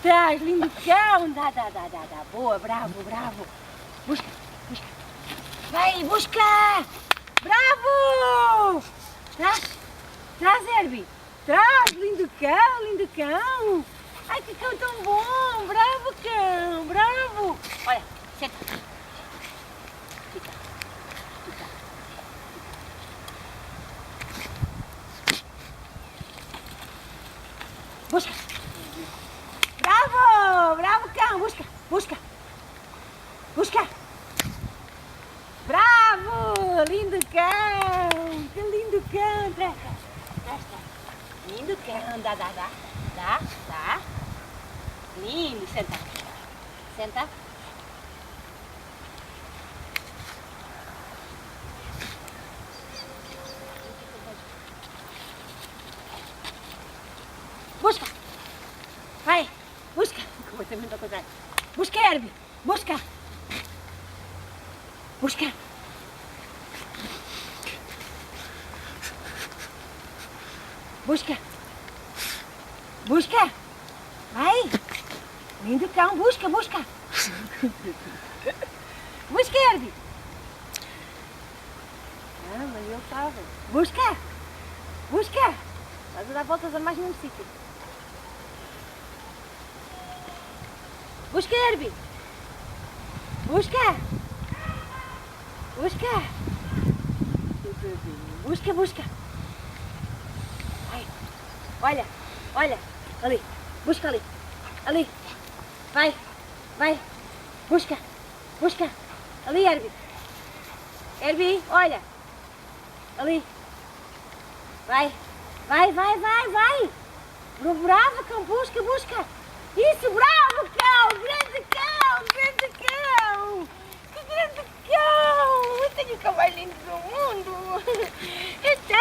Estás lindo cão. Dá. Boa, bravo. Busca. Vai, busca. Bravo. Traz, Herbie. Traz, lindo cão. Ai, que cão tão bom. Bravo, cão. Bravo. Olha, senta. Fica. Busca. Bravo, cão. Busca. Bravo, lindo cão. Que lindo cão. Traz. Lindo cão. Dá. Lindo. Senta. Busca. Vai. Busca. Comportamento ao contrário. Busca, Herbie. Busca. Vai. Lindo cão. Busca. Busca, Herbie. Ah, mas ele estava. Busca. Estás a dar voltas a mais num sítio. Busca, Herbie. Busca. Vai. Olha. Ali. Busca ali. Vai. Busca. Ali, Herbie. Olha. Ali. Vai. Bravo, cão. Busca. Isso, bravo, cão. Grande cão. Que grande cão. Eu tenho o cão mais lindo do mundo. Eu tenho.